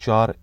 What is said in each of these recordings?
4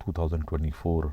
2024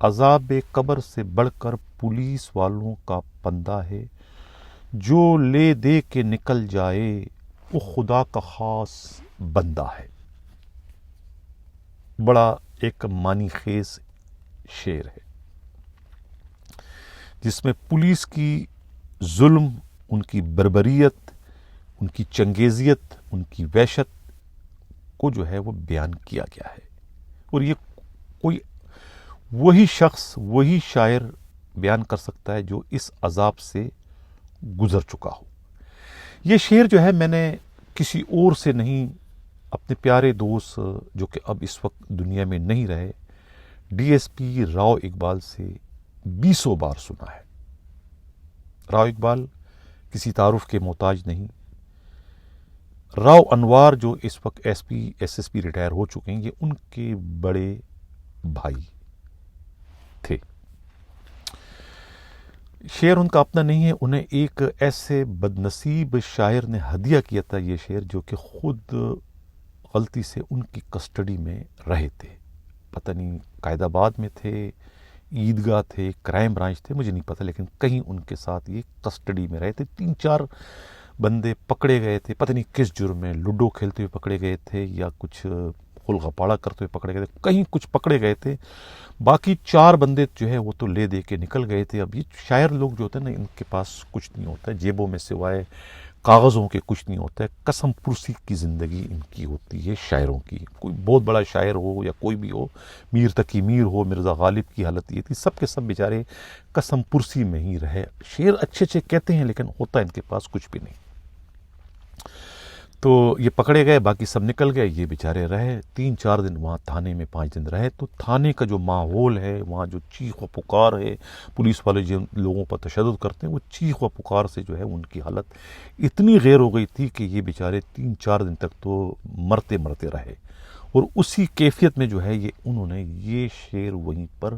عذاب قبر سے بڑھ کر پولیس والوں کا پندہ ہے، جو لے دے کے نکل جائے وہ خدا کا خاص بندہ ہے۔ بڑا ایک معنی خیز شعر ہے جس میں پولیس کی ظلم، ان کی بربریت، ان کی چنگیزیت، ان کی وحشت کو جو ہے وہ بیان کیا گیا ہے، اور یہ کوئی وہی شخص، وہی شاعر بیان کر سکتا ہے جو اس عذاب سے گزر چکا ہو۔ یہ شعر جو ہے میں نے کسی اور سے نہیں، اپنے پیارے دوست جو کہ اب اس وقت دنیا میں نہیں رہے، D S P Rao Iqbal سے 20 بار سنا ہے۔ راؤ اقبال کسی تعارف کے محتاج نہیں۔ راؤ انوار جو اس وقت ایس ایس پی ریٹائر ہو چکے ہیں، یہ ان کے بڑے بھائی تھے۔ شعر ان کا اپنا نہیں ہے، انہیں ایک ایسے بدنصیب شاعر نے ہدیہ کیا تھا یہ شعر، جو کہ خود غلطی سے ان کی کسٹڈی میں رہے تھے۔ پتہ نہیں قائد آباد میں تھے، عیدگاہ تھے، کرائم برانچ تھے، مجھے نہیں پتہ، لیکن کہیں ان کے ساتھ یہ کسٹڈی میں رہے تھے۔ 3-4 بندے پکڑے گئے تھے، پتہ نہیں کس جرم میں، لوڈو کھیلتے ہوئے پکڑے گئے تھے یا کچھ غپاڑا کرتے ہوئے پکڑے گئے تھے، کہیں کچھ پکڑے گئے تھے۔ باقی 4 بندے جو ہے وہ تو لے دے کے نکل گئے تھے۔ اب یہ شاعر لوگ جو ہوتے ہیں نا، ان کے پاس کچھ نہیں ہوتا ہے، جیبوں میں سوائے کاغذوں کے کچھ نہیں ہوتا ہے۔ قسم پرسی کی زندگی ان کی ہوتی ہے شاعروں کی۔ کوئی بہت بڑا شاعر ہو یا کوئی بھی ہو، میر تقی میر ہو، مرزا غالب کی حالت یہ تھی، سب کے سب بیچارے قسم پرسی میں ہی رہے۔ شعر اچھے اچھے کہتے ہیں لیکن ہوتا ان کے پاس کچھ بھی نہیں۔ تو یہ پکڑے گئے، باقی سب نکل گئے، یہ بیچارے رہے 3-4 دن وہاں تھانے میں، 5 دن رہے۔ تو تھانے کا جو ماحول ہے، وہاں جو چیخ و پکار ہے، پولیس والے جن لوگوں پر تشدد کرتے ہیں، وہ چیخ و پکار سے جو ہے ان کی حالت اتنی غیر ہو گئی تھی کہ یہ بیچارے 3-4 دن تک تو مرتے مرتے رہے، اور اسی کیفیت میں جو ہے انہوں نے یہ شعر وہیں پر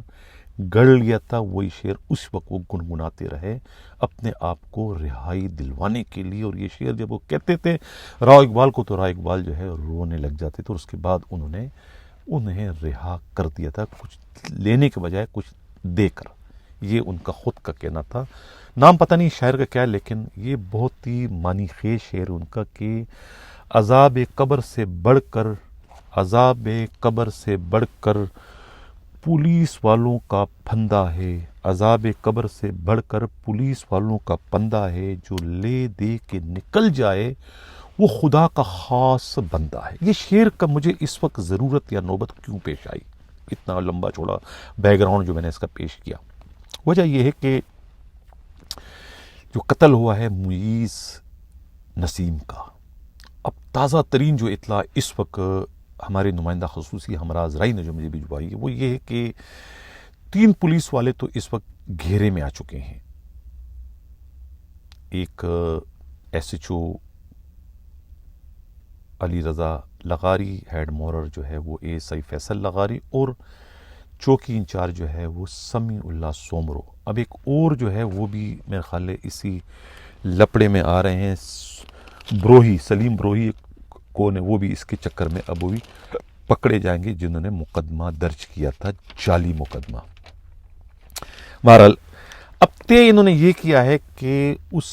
گڑ لیا تھا۔ وہی شعر اس وقت وہ گنگناتے رہے اپنے آپ کو رہائی دلوانے کے لیے، اور یہ شعر جب وہ کہتے تھے راؤ اقبال کو، تو راؤ اقبال جو ہے رونے لگ جاتے تھے، اور اس کے بعد انہیں رہا کر دیا تھا، کچھ لینے کے بجائے کچھ دے کر۔ یہ ان کا خود کا کہنا تھا، نام پتہ نہیں شاعر کا کیا ہے، لیکن یہ بہت ہی معنی خیز شعر ان کا کہ عذاب قبر سے بڑھ کر، عذاب قبر سے بڑھ کر پولیس والوں کا پھندہ ہے، عذاب قبر سے بڑھ کر پولیس والوں کا پندہ ہے، جو لے دے کے نکل جائے وہ خدا کا خاص بندہ ہے۔ یہ شعر کا مجھے اس وقت ضرورت یا نوبت کیوں پیش آئی؟ اتنا لمبا چوڑا بیک گراؤنڈ جو میں نے اس کا پیش کیا، وجہ یہ ہے کہ جو قتل ہوا ہے معیز نسیم کا، اب تازہ ترین جو اطلاع اس وقت ہمارے نمائندہ خصوصی ہمراز رائی نے جو مجھے بھجوائی ہے، وہ یہ ہے کہ 3 پولیس والے تو اس وقت گھیرے میں آ چکے ہیں۔ ایک ایس ایچ او علی رضا لغاری، ہیڈ مورر جو ہے وہ اے ایس آئی فیصل لغاری، اور چوکی انچارج جو ہے وہ سمیع اللہ سومرو۔ اب ایک اور جو ہے وہ بھی میرے خیال ہے اسی لپڑے میں آ رہے ہیں، بروہی، سلیم بروہی کو نے، وہ بھی اس کے چکر میں اب وہ بھی پکڑے جائیں گے، جنہوں نے مقدمہ درج کیا تھا، جعلی مقدمہ۔ بہرحال اب انہوں نے یہ کیا ہے کہ اس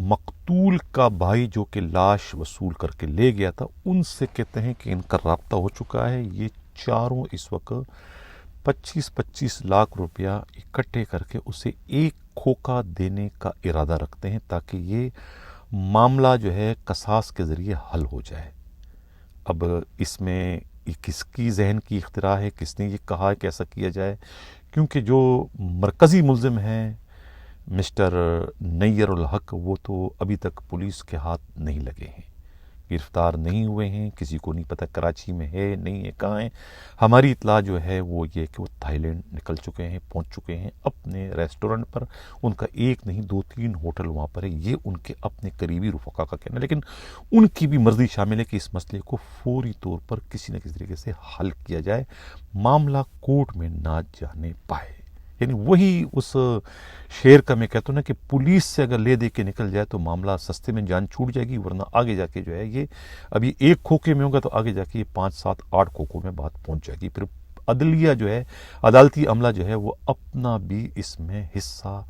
مقتول کا بھائی جو کہ لاش وصول کر کے لے گیا تھا، ان سے کہتے ہیں کہ ان کا رابطہ ہو چکا ہے، یہ چاروں اس وقت 25-25 لاکھ روپیہ اکٹھے کر کے اسے ایک کھوکا دینے کا ارادہ رکھتے ہیں، تاکہ یہ معاملہ جو ہے قصاص کے ذریعے حل ہو جائے۔ اب اس میں کس کی ذہن کی اختراع ہے، کس نے یہ کہا کہ ایسا کیا جائے، کیونکہ جو مرکزی ملزم ہیں مسٹر نیر الحق، وہ تو ابھی تک پولیس کے ہاتھ نہیں لگے ہیں، گرفتار نہیں ہوئے ہیں، کسی کو نہیں پتہ کراچی میں ہے نہیں ہے، کہاں ہیں۔ ہماری اطلاع جو ہے وہ یہ کہ وہ تھائی لینڈ نکل چکے ہیں، پہنچ چکے ہیں اپنے ریسٹورنٹ پر، ان کا ایک نہیں 2-3 ہوٹل وہاں پر ہے، یہ ان کے اپنے قریبی رفقا کا کہنا ہے، لیکن ان کی بھی مرضی شامل ہے کہ اس مسئلے کو فوری طور پر کسی نہ کسی طریقے سے حل کیا جائے، معاملہ کورٹ میں نہ جانے پائے۔ یعنی وہی اس شعر کا میں کہتا ہوں نا کہ پولیس سے اگر لے دے کے نکل جائے تو معاملہ سستے میں جان چھوٹ جائے گی، ورنہ آگے جا کے جو ہے یہ ابھی ایک کھوکے میں ہوگا تو آگے جا کے یہ 5-7-8 کھوکوں میں بات پہنچ جائے گی، پھر عدلیہ جو ہے، عدالتی عملہ جو ہے وہ اپنا بھی اس میں حصہ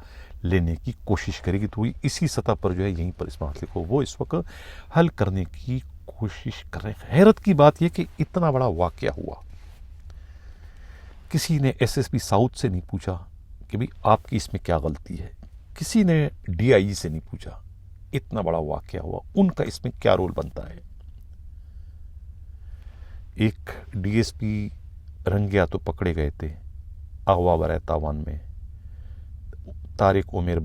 لینے کی کوشش کرے گی. تو اسی سطح پر جو ہے یہیں پر اس مسئلے کو وہ اس وقت حل کرنے کی کوشش کر رہے ہیں. حیرت کی بات یہ کہ اتنا بڑا واقعہ ہوا، کسی نے ایس ایس پی ساؤتھ سے نہیں پوچھا کہ بھئی آپ کی اس میں کیا غلطی ہے، کسی نے ڈی آئی جی سے نہیں پوچھا. اتنا بڑا واقعہ ہوا، ان کا اس میں کیا رول بنتا ہے. ایک ڈی ایس پی رنگیا تو پکڑے گئے تھے اغوا برائے تاوان میں، طارق عمیر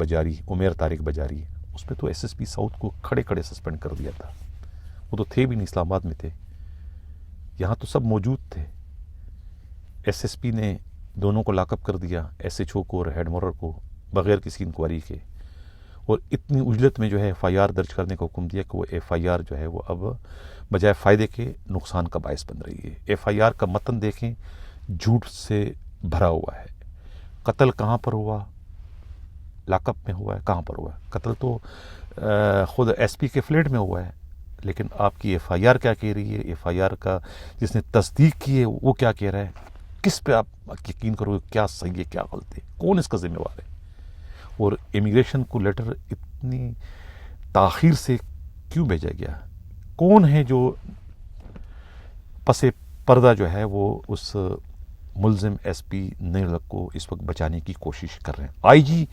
طارق بجاری، اس پہ تو ایس ایس پی ساؤتھ کو کھڑے کھڑے سسپینڈ کر دیا تھا. وہ تو تھے بھی نہیں، اسلام آباد میں تھے، یہاں تو سب موجود تھے. ایس ایس پی نے دونوں کو لاک اپ کر دیا، ایس ایچ او کو اور ہیڈ مورر کو، بغیر کسی انکوائری کے، اور اتنی اجلت میں جو ہے ایف آئی آر درج کرنے کا حکم دیا کہ وہ ایف آئی آر جو ہے وہ اب بجائے فائدے کے نقصان کا باعث بن رہی ہے. ایف آئی آر کا متن دیکھیں، جھوٹ سے بھرا ہوا ہے. قتل کہاں پر ہوا، لاک اپ میں ہوا ہے، کہاں پر ہوا ہے؟ قتل تو خود ایس پی کے فلیٹ میں ہوا ہے، لیکن آپ کی ایف آئی آر کیا کہہ رہی ہے؟ ایف آئی آر کا جس نے تصدیق کی ہے وہ کیا کہہ رہا ہے؟ کس پہ آپ یقین کرو گے؟ کیا صحیح ہے کیا غلط ہے؟ کون اس کا ذمہ وار ہے؟ اور امیگریشن کو لیٹر اتنی تاخیر سے کیوں بھیجا گیا؟ کون ہے جو پس پردہ جو ہے وہ اس ملزم ایس پی نیرلک کو اس وقت بچانے کی کوشش کر رہے ہیں؟ آئی جی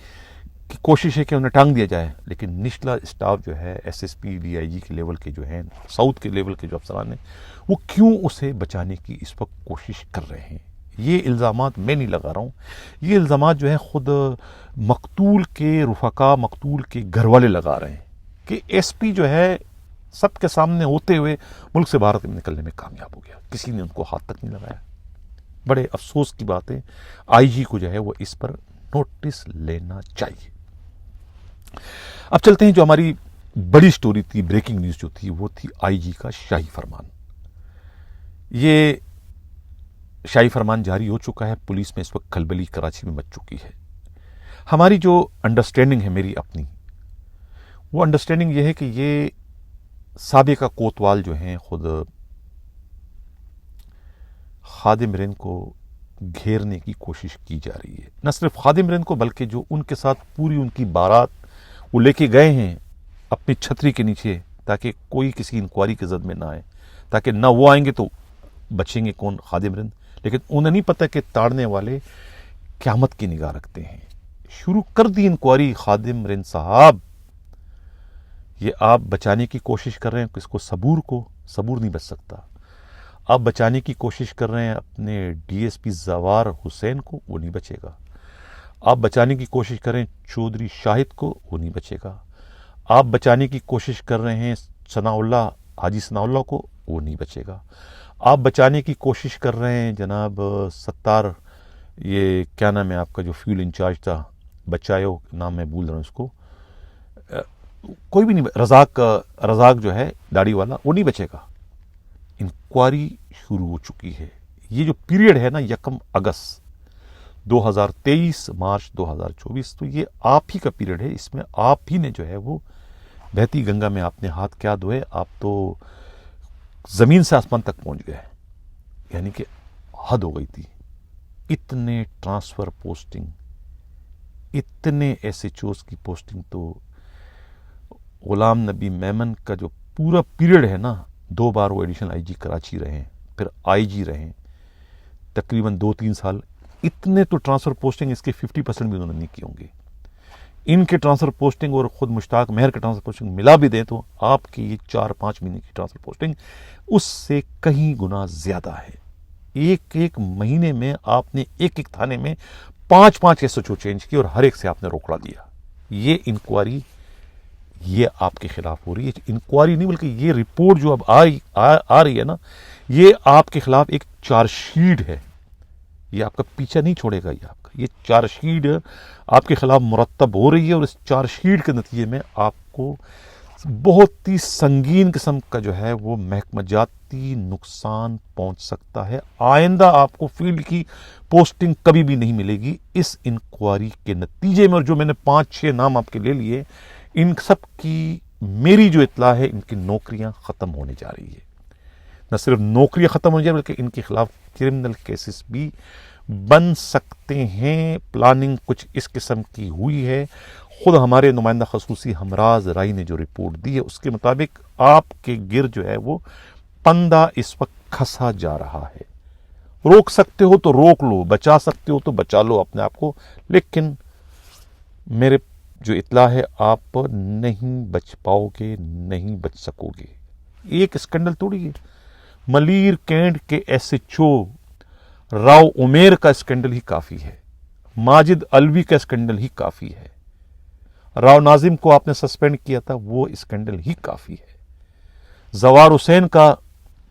کی کوشش ہے کہ انہیں ٹانگ دیا جائے، لیکن نچلا اسٹاف جو ہے S S P D I G کے لیول کے جو ہیں، ساؤتھ کے لیول کے جو افسران ہیں، وہ کیوں اسے بچانے کی اس وقت کوشش کر رہے ہیں؟ یہ الزامات میں نہیں لگا رہا ہوں، یہ الزامات جو ہے خود مقتول کے رفقا، مقتول کے گھر والے لگا رہے ہیں کہ ایس پی جو ہے سب کے سامنے ہوتے ہوئے ملک سے باہر نکلنے میں کامیاب ہو گیا، کسی نے ان کو ہاتھ تک نہیں لگایا. بڑے افسوس کی بات ہے، آئی جی کو جو ہے وہ اس پر نوٹس لینا چاہیے. اب چلتے ہیں، جو ہماری بڑی سٹوری تھی، بریکنگ نیوز جو تھی، وہ تھی آئی جی کا شاہی فرمان. یہ شاہی فرمان جاری ہو چکا ہے، پولیس میں اس وقت کھلبلی کراچی میں مچ چکی ہے. ہماری جو انڈرسٹینڈنگ ہے، میری اپنی، وہ انڈرسٹینڈنگ یہ ہے کہ یہ سابقہ کوتوال جو ہیں خود خادم رین کو گھیرنے کی کوشش کی جا رہی ہے. نہ صرف خادم رین کو، بلکہ جو ان کے ساتھ پوری ان کی بارات وہ لے کے گئے ہیں اپنی چھتری کے نیچے، تاکہ کوئی کسی انکوائری کے زد میں نہ آئے، تاکہ نہ وہ آئیں گے تو بچیں گے کون؟ خادم رین. لیکن انہیں نہیں پتہ کہ تاڑنے والے قیامت کی نگاہ رکھتے ہیں. شروع کر دی انکوائری. خادم رین صاحب، یہ آپ بچانے کی کوشش کر رہے ہیں کس کو؟ صبور نہیں بچ سکتا. آپ بچانے کی کوشش کر رہے ہیں اپنے ڈی ایس پی زوار حسین کو، وہ نہیں بچے گا. آپ بچانے کی کوشش کر رہے ہیں چودھری شاہد کو، وہ نہیں بچے گا. آپ بچانے کی کوشش کر رہے ہیں حاجی ثناء اللہ کو، وہ نہیں بچے گا. آپ بچانے کی کوشش کر رہے ہیں جناب ستار، یہ کیا نام ہے آپ کا جو فیول انچارج تھا، بچایو نام میں بھول رہا ہوں اس کو، کوئی بھی نہیں، رزاق جو ہے داڑھی والا، وہ نہیں بچے گا. انکوائری شروع ہو چکی ہے. یہ جو پیریڈ ہے نا، 1 اگست 2023 مارچ 2024، تو یہ آپ ہی کا پیریڈ ہے. اس میں آپ ہی نے جو ہے وہ بہتی گنگا میں آپ نے ہاتھ کیا دھوئے، آپ تو زمین سے آسمان تک پہنچ گئے. یعنی کہ حد ہو گئی تھی. اتنے ٹرانسفر پوسٹنگ، اتنے ایس ایچ اوز کی پوسٹنگ، تو غلام نبی میمن کا جو پورا پیریڈ ہے نا، 2 بار وہ ایڈیشنل آئی جی کراچی رہے، پھر آئی جی رہے، تقریباً 2-3 سال. اتنے تو ٹرانسفر پوسٹنگ اس کے 50% بھی انہوں نے نہیں کیے ہوں گے. ان کے ٹرانسفر پوسٹنگ اور خود مشتاق مہر کے ٹرانسفر پوسٹنگ ملا بھی دیں تو آپ کی یہ 4-5 مہینے کی ٹرانسفر پوسٹنگ اس سے کہیں گنا زیادہ ہے. ایک مہینے میں آپ نے ایک تھانے میں 5 ایس ایچ او چینج کی اور ہر ایک سے آپ نے روکڑا دیا. یہ انکوائری یہ آپ کے خلاف ہو رہی ہے. انکوائری نہیں بلکہ یہ رپورٹ جو اب آ رہی ہے نا، یہ آپ کے خلاف ایک چارج شیٹ ہے. یہ آپ کا پیچھا نہیں چھوڑے گا. یہ چارج شیٹ آپ کے خلاف مرتب ہو رہی ہے، اور اس چارج شیٹ کے نتیجے میں آپ کو بہت ہی سنگین قسم کا جو ہے وہ محکمہ جاتی نقصان پہنچ سکتا ہے. آئندہ آپ کو فیلڈ کی پوسٹنگ کبھی بھی نہیں ملے گی اس انکوائری کے نتیجے میں. اور جو میں نے 5-6 نام آپ کے لے لیے، ان سب کی میری جو اطلاع ہے، ان کی نوکریاں ختم ہونے جا رہی ہے. نہ صرف نوکریاں ختم ہو جائیں بلکہ ان کے خلاف کرمنل کیسز بھی بن سکتے ہیں۔ پلاننگ کچھ اس قسم کی ہوئی ہے۔ خود ہمارے نمائندہ خصوصی ہمراز رائی نے جو رپورٹ دی ہے اس کے مطابق آپ کے گرد جو ہے وہ پندہ اس وقت کھسا جا رہا ہے۔ روک سکتے ہو تو روک لو، بچا سکتے ہو تو بچا لو اپنے آپ کو، لیکن میرے جو اطلاع ہے آپ نہیں بچ پاؤ گے، نہیں بچ سکو گے۔ ایک اسکینڈل توڑی ہے، ملیر کینٹ کے S H O Rao Umair کا اسکینڈل ہی کافی ہے، ماجد الوی کا اسکینڈل ہی کافی ہے، راؤ ناظم کو آپ نے سسپینڈ کیا تھا، وہ اسکینڈل ہی کافی ہے، زوار حسین کا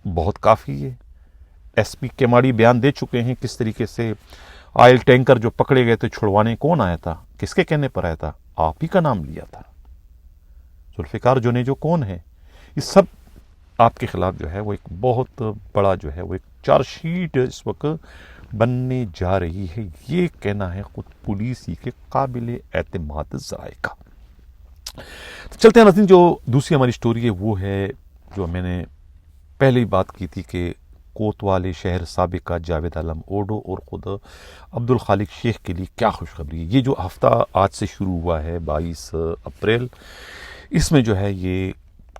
بہت کافی ہے۔ ایس پی کیماڑی بیان دے چکے ہیں کس طریقے سے آئل ٹینکر جو پکڑے گئے تھے چھڑوانے کون آیا تھا، کس کے کہنے پر آیا تھا، آپ ہی کا نام لیا تھا۔ ذوالفقار جنیجو کون ہے، یہ سب آپ کے خلاف جو ہے وہ ایک بہت بڑا جو ہے وہ ایک چارج شیٹ اس وقت بننے جا رہی ہے، یہ کہنا ہے خود پولیس ہی کے قابل اعتماد ذرائع کا۔ چلتے ہیں ناظرین، جو دوسری ہماری سٹوری ہے وہ ہے جو میں نے پہلے ہی بات کی تھی کہ کوتوال شہر سابقہ جاوید عالم اوڈو اور خود عبد الخالق شیخ کے لیے کیا خوشخبری ہے۔ یہ جو ہفتہ آج سے شروع ہوا ہے 22 اپریل، اس میں جو ہے یہ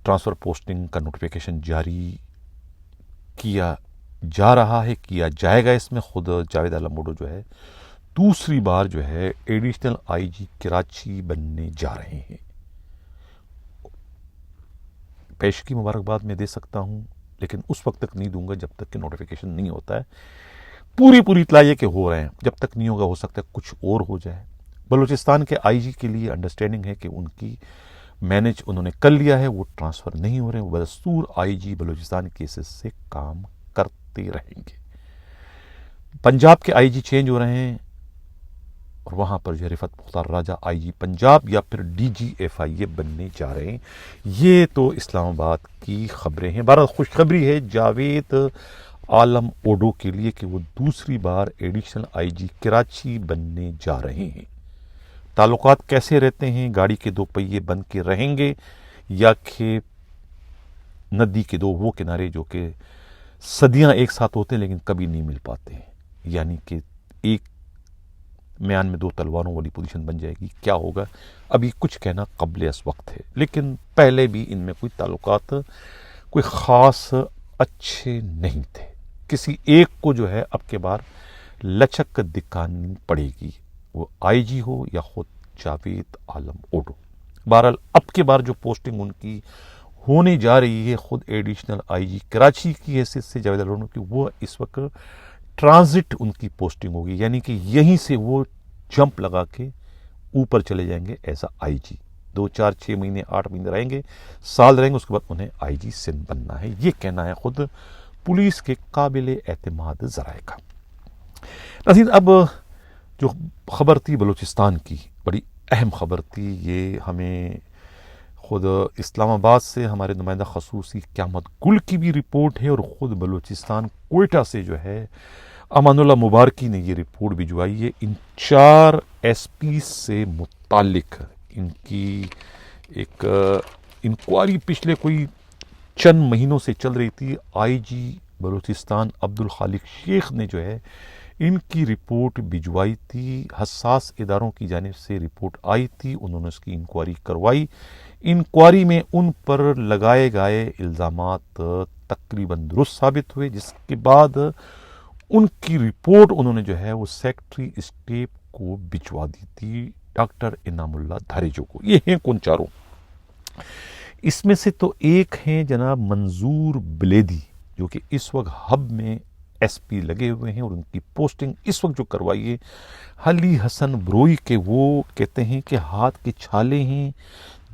ٹرانسفر پوسٹنگ کا نوٹیفیکیشن جاری کیا جا رہا ہے، کیا جائے گا۔ اس میں خود جاوید عالم اوڈو جو ہے دوسری بار جو ہے ایڈیشنل آئی جی کراچی بننے جا رہے ہیں۔ پیش کی مبارکباد میں دے سکتا ہوں، لیکن اس وقت تک نہیں دوں گا جب تک کہ نوٹیفیکیشن نہیں ہوتا ہے۔ پوری اطلاع یہ کہ ہو رہے ہیں، جب تک نہیں ہوگا ہو سکتا ہے کچھ اور ہو جائے۔ بلوچستان کے آئی جی کے لیے انڈرسٹینڈنگ ہے کہ ان کی مینج انہوں نے کر لیا ہے، وہ ٹرانسفر نہیں ہو رہے ہیں، وہ بدستور آئی جی بلوچستان کیسز سے کام کرتے رہیں گے۔ پنجاب کے آئی جی چینج ہو رہے ہیں اور وہاں پر جو رفعت مختار راجہ آئی جی پنجاب یا پھر ڈی جی ایف آئی یہ بننے جا رہے ہیں۔ یہ تو اسلام آباد کی خبریں ہیں۔ بہرحال خوشخبری ہے جاوید عالم اوڈو کے لیے کہ وہ دوسری بار ایڈیشنل آئی جی کراچی بننے جا رہے ہیں۔ تعلقات کیسے رہتے ہیں، گاڑی کے دو پہیے بن کے رہیں گے یا کہ ندی کے دو وہ کنارے جو کہ صدیاں ایک ساتھ ہوتے ہیں لیکن کبھی نہیں مل پاتے ہیں، یعنی کہ ایک میان میں دو تلواروں والی پوزیشن بن جائے گی۔ کیا ہوگا ابھی کچھ کہنا قبل اس وقت ہے، لیکن پہلے بھی ان میں کوئی تعلقات کوئی خاص اچھے نہیں تھے۔ کسی ایک کو جو ہے اب کے بار لچک دکھانی پڑے گی، وہ آئی جی ہو یا خود جاوید عالم اوڈو۔ بہرحال اب کے بار جو پوسٹنگ ان کی ہونے جا رہی ہے خود ایڈیشنل آئی جی کراچی کی حیثیت سے جاوید عالم اوڈو کی، وہ اس وقت ٹرانزٹ ان کی پوسٹنگ ہوگی، یعنی کہ یہیں سے وہ جمپ لگا کے اوپر چلے جائیں گے ایز آئی جی۔ 2 4 6 مہینے 8 مہینے رہیں گے، سال رہیں گے، اس کے بعد انہیں آئی جی سندھ بننا ہے، یہ کہنا ہے خود پولیس کے قابل اعتماد ذرائع کا۔ ناظرین، اب جو خبر تھی بلوچستان کی، بڑی اہم خبر تھی، یہ ہمیں خود اسلام آباد سے ہمارے نمائندہ خصوصی قیامت گل کی بھی رپورٹ ہے، اور خود بلوچستان کوئٹہ سے جو ہے امان اللہ مبارکی نے یہ رپورٹ بھجوائی ہے۔ ان 4 ایس پی سے متعلق ان کی ایک انکوائری پچھلے کوئی چند مہینوں سے چل رہی تھی۔ آئی جی بلوچستان عبد الخالق شیخ نے جو ہے ان کی رپورٹ بھجوائی تھی، حساس اداروں کی جانب سے رپورٹ آئی تھی، انہوں نے اس کی انکوائری کروائی۔ انکوائری میں ان پر لگائے گئے الزامات تقریباً درست ثابت ہوئے، جس کے بعد ان کی رپورٹ انہوں نے جو ہے وہ سیکٹری اسٹیٹ کو بھجوا دی تھی، ڈاکٹر انعام اللہ دھاریجو کو۔ یہ ہیں کون چاروں؟ اس میں سے تو ایک ہیں جناب منظور بلیدی، جو کہ اس وقت ہب میں ایس پی لگے ہوئے ہیں، اور ان کی پوسٹنگ اس وقت جو کروائی ہے علی حسن بروئی کے، وہ کہتے ہیں کہ ہاتھ کے چھالے ہیں،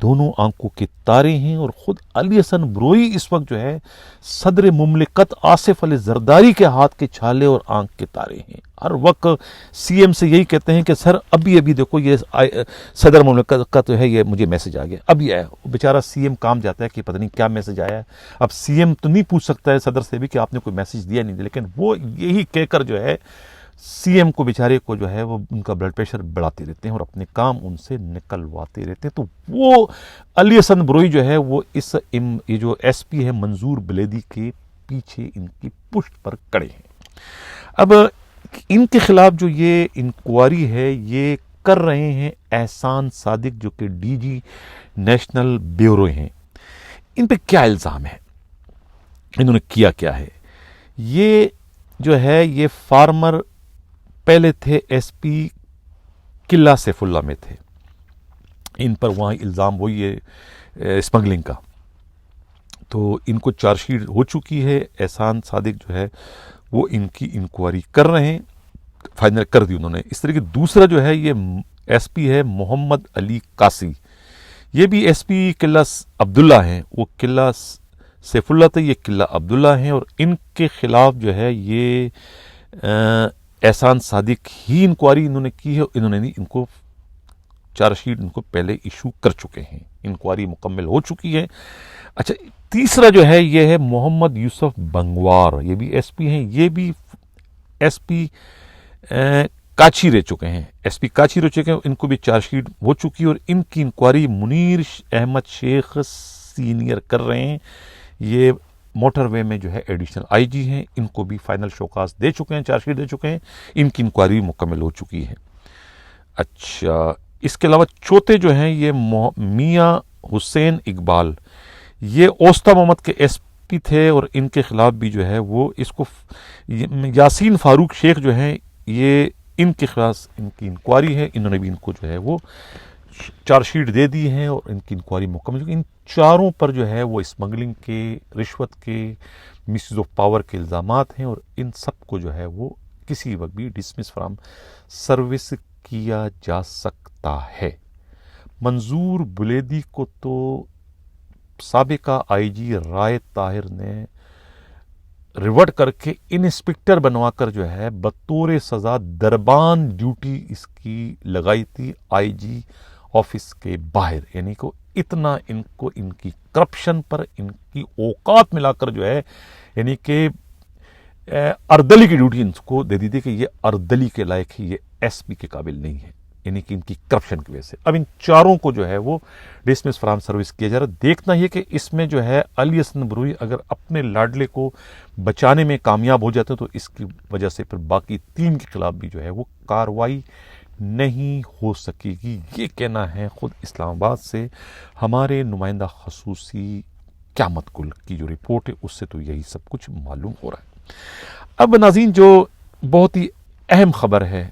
دونوں آنکھوں کے تارے ہیں، اور خود علی حسن بروئی اس وقت جو ہے صدر مملکت آصف علی زرداری کے ہاتھ کے چھالے اور آنکھ کے تارے ہیں۔ ہر وقت سی ایم سے یہی کہتے ہیں کہ سر ابھی دیکھو یہ صدر مملکت کا تو ہے، یہ مجھے میسج آ گیا ابھی آیا۔ بیچارہ سی ایم کام جاتا ہے کہ پتہ نہیں کیا میسج آیا ہے، اب سی ایم تو نہیں پوچھ سکتا ہے صدر سے بھی کہ آپ نے کوئی میسج دیا نہیں دیا، لیکن وہ یہی کہہ کر جو ہے سی ایم کو بیچارے کو جو ہے وہ ان کا بلڈ پریشر بڑھاتے رہتے ہیں اور اپنے کام ان سے نکلواتے رہتے ہیں۔ تو وہ علی حسن بروئی جو ہے وہ یہ جو ایس پی ہے منظور بلیدی کے پیچھے ان کی پشت پر کڑے ہیں۔ اب ان کے خلاف جو یہ انکوائری ہے یہ کر رہے ہیں احسان صادق جو کہ ڈی جی نیشنل بیورو ہیں۔ ان پہ کیا الزام ہے، انہوں نے کیا کیا ہے؟ یہ جو ہے یہ فارمر پہلے تھے ایس پی قلعہ سیف اللہ میں تھے، ان پر وہاں الزام وہی ہے اسمگلنگ کا، تو ان کو چارج شیٹ ہو چکی ہے، احسان صادق جو ہے وہ ان کی انکوائری کر رہے ہیں، فائنل کر دی انہوں نے۔ اس طرح کی دوسرا جو ہے یہ ایس پی ہے محمد علی قاسی، یہ بھی ایس پی قلعہ عبداللہ ہیں، وہ قلعہ سیف اللہ تھے، یہ قلعہ عبداللہ ہیں، اور ان کے خلاف جو ہے یہ احسان صادق ہی انکوائری انہوں نے کی ہے، انہوں نے ان کو چارج شیٹ ان کو پہلے ایشو کر چکے ہیں، انکوائری مکمل ہو چکی ہے۔ اچھا، تیسرا جو ہے یہ ہے محمد یوسف بنگوار، یہ بھی ایس پی ہیں، یہ بھی ایس پی کاچی رہ چکے ہیں، ایس پی کاچی رہ چکے ہیں، ان کو بھی چارج شیٹ ہو چکی ہے، اور ان کی انکوائری منیر احمد شیخ سینئر کر رہے ہیں، یہ موٹر وے میں جو ہے ایڈیشنل آئی جی ہیں، ان کو بھی فائنل شوکاز دے چکے ہیں، چارج شیٹ دے چکے ہیں، ان کی انکوائری مکمل ہو چکی ہے۔ اچھا، اس کے علاوہ چوتھے جو ہیں یہ میاں حسین اقبال، یہ اوسطا محمد کے ایس پی تھے، اور ان کے خلاف بھی جو ہے وہ اس کو یاسین فاروق شیخ جو ہیں یہ ان کے خلاف ان کی انکوائری ہے، انہوں نے بھی ان کو جو ہے وہ چارج شیٹ دے دی ہیں، اور ان کی انکوائری مکمل۔ ان چاروں پر جو ہے وہ اسمگلنگ کے، رشوت کے، مس یوز آف پاور کے الزامات ہیں، اور ان سب کو جو ہے وہ کسی وقت بھی ڈسمس فرام سروس کیا جا سکتا ہے۔ منظور بلیدی کو تو سابقہ آئی جی رائے طاہر نے ریورٹ کر کے انسپکٹر بنوا کر جو ہے بطور سزا دربان ڈیوٹی اس کی لگائی تھی آئی جی آفس کے باہر، یعنی کہ اتنا ان کو ان کی کرپشن پر ان کی اوقات ملا کر جو ہے، یعنی کہ اردلی کی ڈیوٹی ان کو دے دی تھی کہ یہ اردلی کے لائق ہی، یہ ایس پی کے قابل نہیں ہے، یعنی کہ ان کی کرپشن کی وجہ سے۔ اب ان چاروں کو جو ہے وہ ڈسمس فرام سروس کیا جا رہا ہے۔ دیکھنا یہ کہ اس میں جو ہے علی حسن بروئی اگر اپنے لاڈلے کو بچانے میں کامیاب ہو جاتے ہیں تو اس کی وجہ سے پھر باقی تین کے خلاف بھی جو ہے وہ کارروائی نہیں ہو سکے گی، یہ کہنا ہے خود اسلام آباد سے ہمارے نمائندہ خصوصی قیامت گل کی جو رپورٹ ہے، اس سے تو یہی سب کچھ معلوم ہو رہا ہے۔ اب ناظرین، جو بہت ہی اہم خبر ہے،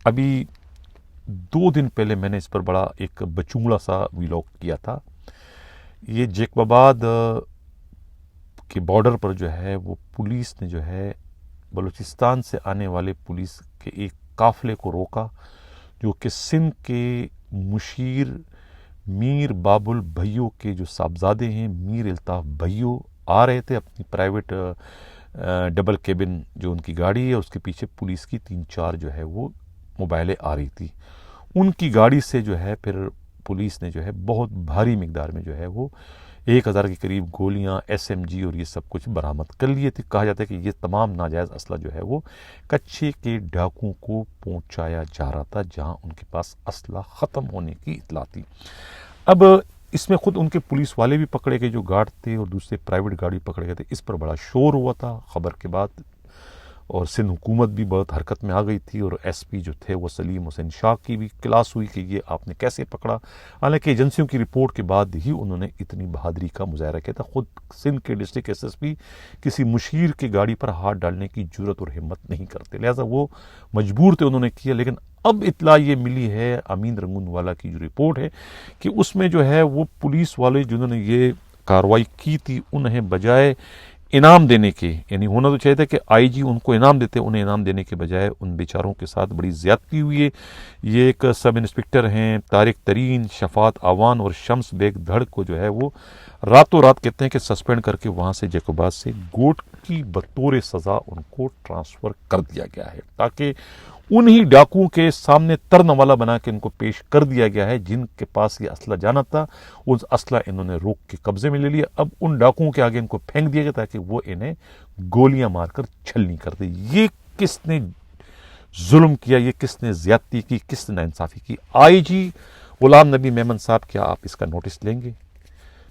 ابھی 2 دن پہلے میں نے اس پر بڑا ایک بچونگڑا سا ویلاگ کیا تھا، یہ جیکب آباد کے بارڈر پر جو ہے وہ پولیس نے جو ہے بلوچستان سے آنے والے پولیس کے ایک قافلے کو روکا، جو کہ سندھ کے مشیر میر بابل بھائیوں کے جو صاحبزادے ہیں، میر الطاف بھائیوں آ رہے تھے اپنی پرائیویٹ ڈبل کیبن جو ان کی گاڑی ہے، اس کے پیچھے پولیس کی 3-4 جو ہے وہ موبائلیں آ رہی تھی، ان کی گاڑی سے جو ہے پھر پولیس نے جو ہے بہت بھاری مقدار میں جو ہے وہ 1000 کے قریب گولیاں، ایس ایم جی اور یہ سب کچھ برآمد کر لیے تھے۔ کہا جاتا ہے کہ یہ تمام ناجائز اسلحہ جو ہے وہ کچے کے ڈاکوؤں کو پہنچایا جا رہا تھا، جہاں ان کے پاس اسلحہ ختم ہونے کی اطلاع تھی۔ اب اس میں خود ان کے پولیس والے بھی پکڑے گئے جو گارڈ تھے، اور دوسرے پرائیویٹ گاڑی پکڑے گئے تھے، اس پر بڑا شور ہوا تھا خبر کے بعد، اور سندھ حکومت بھی بہت حرکت میں آ گئی تھی، اور ایس پی جو تھے وہ سلیم حسین شاہ کی بھی کلاس ہوئی کہ یہ آپ نے کیسے پکڑا، حالانکہ ایجنسیوں کی رپورٹ کے بعد ہی انہوں نے اتنی بہادری کا مظاہرہ کیا تھا۔ خود سندھ کے ڈسٹرکٹ ایس ایس پی کسی مشیر کی گاڑی پر ہاتھ ڈالنے کی جرت اور ہمت نہیں کرتے، لہٰذا وہ مجبور تھے، انہوں نے کیا۔ لیکن اب اطلاع یہ ملی ہے امین رنگون والا کی جو رپورٹ ہے کہ اس میں جو ہے وہ پولیس والے جنہوں نے یہ کارروائی کی تھی، انہیں بجائے انعام دینے کے، یعنی ہونا تو چاہیے تھا کہ آئی جی ان کو انعام دیتے، انہیں انعام دینے کے بجائے ان بیچاروں کے ساتھ بڑی زیادتی ہوئی ہے۔ یہ ایک سب انسپکٹر ہیں طارق ترین، شفاعت آوان اور شمس بیگ دھڑ کو جو ہے وہ راتوں رات کہتے ہیں کہ سسپینڈ کر کے وہاں سے جیکب آباد سے گوٹ کی بطور سزا ان کو ٹرانسفر کر دیا گیا ہے، تاکہ انہی ڈاکوؤں کے سامنے ترنوالا بنا کے ان کو پیش کر دیا گیا ہے جن کے پاس یہ اسلحہ جانا تھا، اس اسلحہ انہوں نے روک کے قبضے میں لے لیا۔ اب ان ڈاکوؤں کے آگے ان کو پھینک دیا گیا تاکہ وہ انہیں گولیاں مار کر چھلنی کر دے۔ یہ کس نے ظلم کیا، یہ کس نے زیادتی کی، کس نے ناانصافی کی؟ آئی جی غلام نبی میمن صاحب، کیا آپ اس کا نوٹس لیں گے؟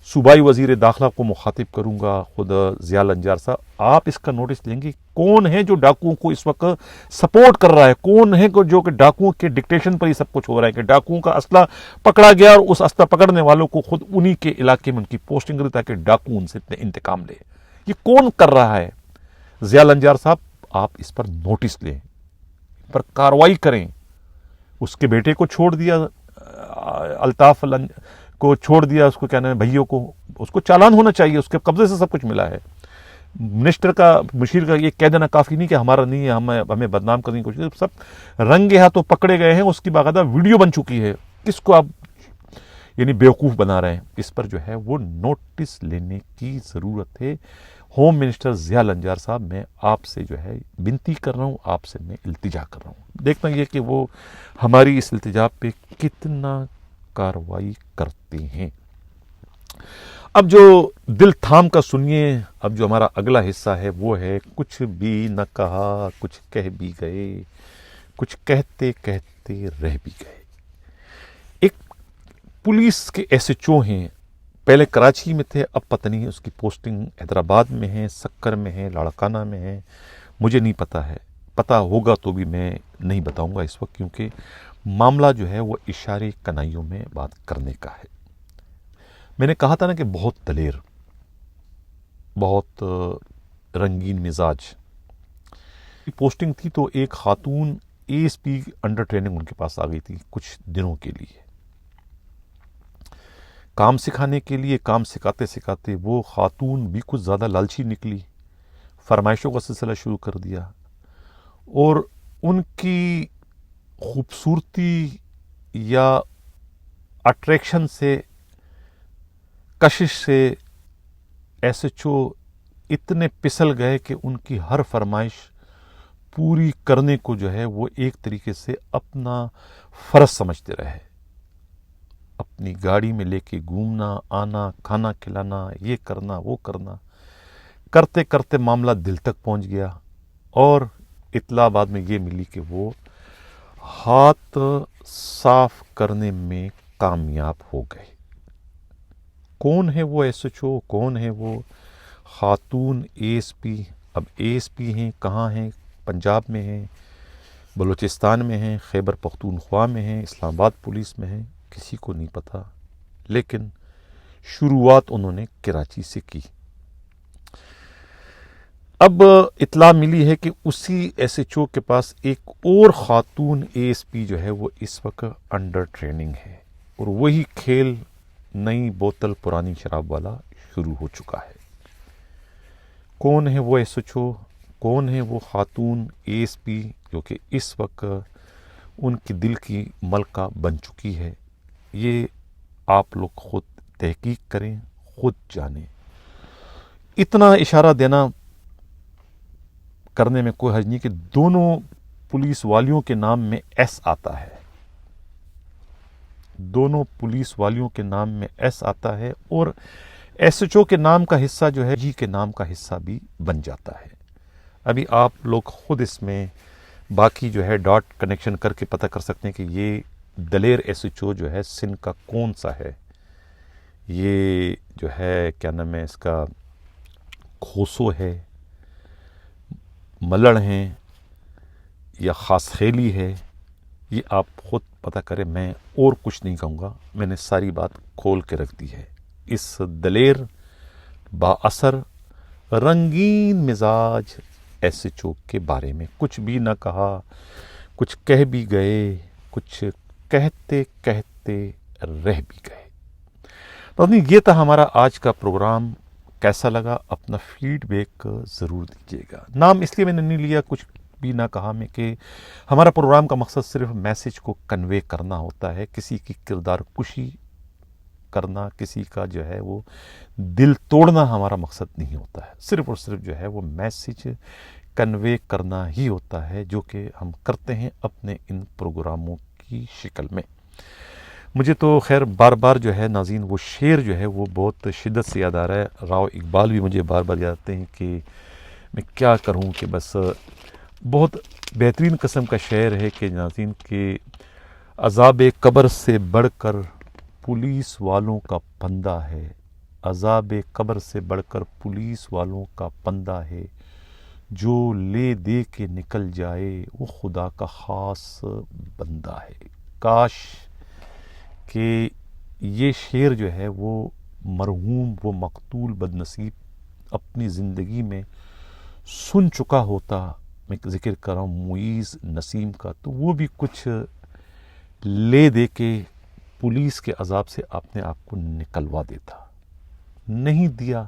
صوبائی وزیر داخلہ کو مخاطب کروں گا، خود ضیاء الانجار صاحب، آپ اس کا نوٹس لیں گے کون ہے جو ڈاکوؤں کو اس وقت سپورٹ کر رہا ہے، کون ہے جو کہ ڈاکوؤں کے ڈکٹیشن پر یہ سب کچھ ہو رہا ہے، کہ ڈاکوؤں کا اسلحہ پکڑا گیا اور اس اسلحہ پکڑنے والوں کو خود انہی کے علاقے میں ان کی پوسٹنگ کری تاکہ ڈاکو ان سے انتقام لے. یہ کون کر رہا ہے؟ ضیاء الانجار صاحب، آپ اس پر نوٹس لیں، اس پر کارروائی کریں. اس کے بیٹے کو چھوڑ دیا، الطاف کو چھوڑ دیا، اس کو کیا نام ہے، بھائیوں کو، اس کو چالان ہونا چاہیے، اس کے قبضے سے سب کچھ ملا ہے. منسٹر کا، مشیر کا یہ کہہ دینا کافی نہیں کہ ہمارا نہیں ہے، ہمیں بدنام کرنے کی کوشش، سب رنگے ہاتھوں پکڑے گئے ہیں. اس کی باقاعدہ ویڈیو بن چکی ہے. کس کو آپ یعنی بیوقوف بنا رہے ہیں؟ اس پر جو ہے وہ نوٹس لینے کی ضرورت ہے. ہوم منسٹر ضیاء الانجار صاحب، میں آپ سے جو ہے بنتی کر رہا ہوں، آپ سے میں التجا کر رہا ہوں. دیکھنا یہ کہ وہ ہماری اس التجا پہ کتنا کارروائی کرتے ہیں. اب جو دل تھام کا سنیے، اب جو ہمارا اگلا حصہ ہے وہ ہے کچھ بھی نہ کہا، کچھ کہہ بھی گئے، کچھ کہتے کہتے رہ بھی گئے. ایک پولیس کے ایس ایچ او ہیں، پہلے کراچی میں تھے، اب پتہ نہیں اس کی پوسٹنگ حیدرآباد میں ہے، سکر میں ہے، لاڑکانہ میں ہے، مجھے نہیں پتہ ہے. پتہ ہوگا تو بھی میں نہیں بتاؤں گا اس وقت، کیونکہ معاملہ جو ہے وہ اشارے کنائیوں میں بات کرنے کا ہے. میں نے کہا تھا نا کہ بہت دلیر، بہت رنگین مزاج. پوسٹنگ تھی تو ایک خاتون A S P under training ان کے پاس آ گئی تھی کچھ دنوں کے لیے، کام سکھانے کے لیے. کام سکھاتے سکھاتے وہ خاتون بھی کچھ زیادہ لالچی نکلی، فرمائشوں کا سلسلہ شروع کر دیا، اور ان کی خوبصورتی یا اٹریکشن سے، کشش سے ایس ایچ او اتنے پسل گئے کہ ان کی ہر فرمائش پوری کرنے کو جو ہے وہ ایک طریقے سے اپنا فرض سمجھتے رہے. اپنی گاڑی میں لے کے گھومنا، آنا، کھانا کھلانا، یہ کرنا وہ کرنا، کرتے کرتے معاملہ دل تک پہنچ گیا، اور اطلاع بعد میں یہ ملی کہ وہ ہاتھ صاف کرنے میں کامیاب ہو گئے. کون ہے وہ ایس ایچ او؟ کون ہے وہ خاتون اے ایس پی؟ اب اے ایس پی ہیں کہاں ہیں؟ پنجاب میں ہیں، بلوچستان میں ہیں، خیبر پختونخوا میں ہیں، اسلام آباد پولیس میں ہیں، کسی کو نہیں پتا. لیکن شروعات انہوں نے کراچی سے کی. اب اطلاع ملی ہے کہ اسی ایس ایچ او کے پاس ایک اور خاتون اے ایس پی جو ہے وہ اس وقت انڈر ٹریننگ ہے، اور وہی کھیل نئی بوتل پرانی شراب والا شروع ہو چکا ہے. کون ہے وہ ایس ایچ او؟ کون ہے وہ خاتون اے ایس پی جو کہ اس وقت ان کی دل کی ملکہ بن چکی ہے؟ یہ آپ لوگ خود تحقیق کریں، خود جانیں. اتنا اشارہ دینا کرنے میں کوئی حرج نہیں کہ دونوں پولیس والیوں کے نام میں ایس آتا ہے، دونوں پولیس والیوں کے نام میں ایس آتا ہے، اور ایس ایچ او کے نام کا حصہ جو ہے جی کے نام کا حصہ بھی بن جاتا ہے. ابھی آپ لوگ خود اس میں باقی جو ہے ڈاٹ کنیکشن کر کے پتہ کر سکتے ہیں کہ یہ دلیر ایس ایچ او جو ہے سندھ کا کون سا ہے. یہ جو ہے کیا نام ہے اس کا، کھوسو ہے، ملڑ ہیں، یا خاص خیلی ہے، یہ آپ خود پتہ کریں. میں اور کچھ نہیں کہوں گا، میں نے ساری بات کھول کے رکھ دی ہے. اس دلیر، با اثر، رنگین مزاج ایس ایچ او کے بارے میں کچھ بھی نہ کہا، کچھ کہہ بھی گئے، کچھ کہتے کہتے رہ بھی گئے. یہ تھا ہمارا آج کا پروگرام. کیسا لگا؟ اپنا فیڈ بیک ضرور دیجیے گا. نام اس لیے میں نے نہیں لیا کچھ بھی نہ کہا میں کہ ہمارا پروگرام کا مقصد صرف میسج کو کنوے کرنا ہوتا ہے. کسی کی کردار کشی کرنا، کسی کا جو ہے وہ دل توڑنا ہمارا مقصد نہیں ہوتا ہے. صرف اور صرف جو ہے وہ میسج کنوے کرنا ہی ہوتا ہے، جو کہ ہم کرتے ہیں اپنے ان پروگراموں کی شکل میں. مجھے تو خیر بار بار جو ہے ناظرین وہ شعر جو ہے وہ بہت شدت سے یاد آ رہا ہے. راؤ اقبال بھی مجھے بار بار یاد آتے ہیں کہ میں کیا کروں، کہ بس بہت بہترین قسم کا شعر ہے کہ ناظرین کہ عذاب قبر سے بڑھ کر پولیس والوں کا پندہ ہے، عذاب قبر سے بڑھ کر پولیس والوں کا پندہ ہے، جو لے دے کے نکل جائے وہ خدا کا خاص بندہ ہے۔ کاش کہ یہ شعر جو ہے وہ مرحوم، وہ مقتول بد نصیب اپنی زندگی میں سن چکا ہوتا۔ میں ذکر کر رہا ہوں معیز نسیم کا، تو وہ بھی کچھ لے دے کے پولیس کے عذاب سے اپنے آپ کو نکلوا دیتا۔ نہیں دیا،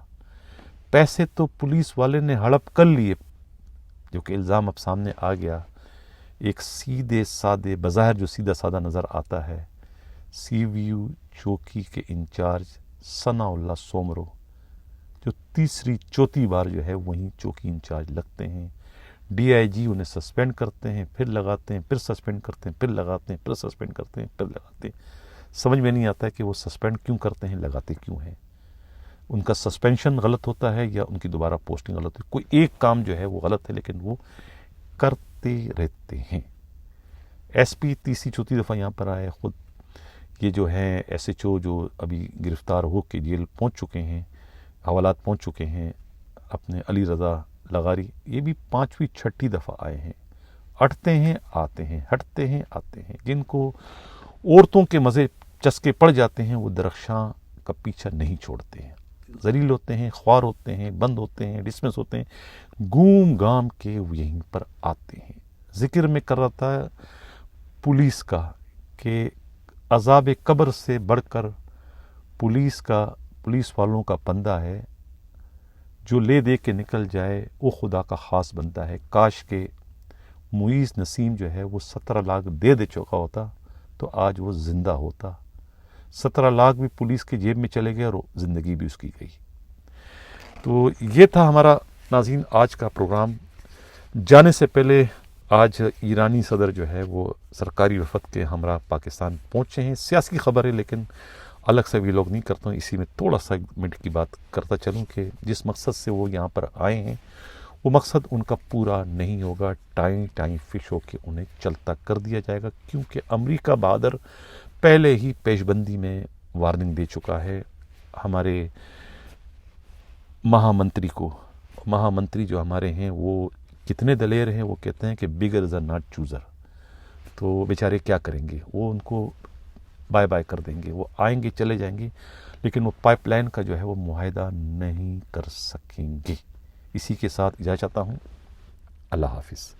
پیسے تو پولیس والے نے ہڑپ کر لیے، جو کہ الزام اب سامنے آ گیا۔ ایک سیدھے سادے، بظاہر جو سیدھا سادہ نظر آتا ہے، سی وی یو چوکی کے انچارج ثناء اللہ سومرو، جو تیسری چوتھی بار جو ہے وہیں چوکی انچارج لگتے ہیں۔ ڈی آئی جی انہیں سسپینڈ کرتے ہیں، پھر لگاتے ہیں، پھر سسپینڈ کرتے ہیں، پھر لگاتے ہیں، پھر سسپینڈ کرتے ہیں، پھر لگاتے ہیں۔ سمجھ میں نہیں آتا ہے کہ وہ سسپینڈ کیوں کرتے ہیں، لگاتے کیوں ہیں۔ ان کا سسپینشن غلط ہوتا ہے یا ان کی دوبارہ پوسٹنگ غلط ہے، کوئی ایک کام جو ہے وہ غلط ہے، لیکن وہ کرتے رہتے ہیں۔ ایس پی تیسری چوتھی دفعہ یہاں پر آئے، خود یہ جو ہیں ایس ایچ او جو ابھی گرفتار ہو کے جیل پہنچ چکے ہیں، حوالات پہنچ چکے ہیں، اپنے علی رضا لغاری، یہ بھی 5ویں 6ٹھی دفعہ آئے ہیں۔ اٹھتے ہیں آتے ہیں، ہٹتے ہیں آتے ہیں۔ جن کو عورتوں کے مزے چسکے پڑ جاتے ہیں وہ درخشاں کا پیچھا نہیں چھوڑتے ہیں، ذلیل ہوتے ہیں، خوار ہوتے ہیں، بند ہوتے ہیں، ڈسمس ہوتے ہیں، گوم گام کے وہ یہیں پر آتے ہیں۔ ذکر میں کر رہا تھا پولیس کا کہ عذاب قبر سے بڑھ کر پولیس والوں کا پندہ ہے، جو لے دے کے نکل جائے وہ خدا کا خاص بندہ ہے۔ کاش کہ معیز نسیم جو ہے وہ 17 لاکھ دے چکا ہوتا تو آج وہ زندہ ہوتا۔ 17 لاکھ بھی پولیس کے جیب میں چلے گئے اور زندگی بھی اس کی گئی۔ تو یہ تھا ہمارا ناظرین آج کا پروگرام۔ جانے سے پہلے آج ایرانی صدر جو ہے وہ سرکاری وفد کے ہمراہ پاکستان پہنچے ہیں۔ سیاسی خبر ہے لیکن الگ سے بھی لوگ نہیں کرتا ہوں، اسی میں تھوڑا سا منٹ کی بات کرتا چلوں کہ جس مقصد سے وہ یہاں پر آئے ہیں وہ مقصد ان کا پورا نہیں ہوگا۔ ٹائم فش ہو کے انہیں چلتا کر دیا جائے گا، کیونکہ امریکہ بہادر پہلے ہی پیش بندی میں وارننگ دے چکا ہے ہمارے مہا منتری جو ہمارے ہیں وہ کتنے دلیر ہیں، وہ کہتے ہیں کہ بگر از اے ناٹ چوزر۔ تو بیچارے کیا کریں گے، وہ ان کو بائے بائے کر دیں گے، وہ آئیں گے چلے جائیں گے، لیکن وہ پائپ لائن کا جو ہے وہ معاہدہ نہیں کر سکیں گے۔ اسی کے ساتھ اجازت چاہتا ہوں، اللہ حافظ۔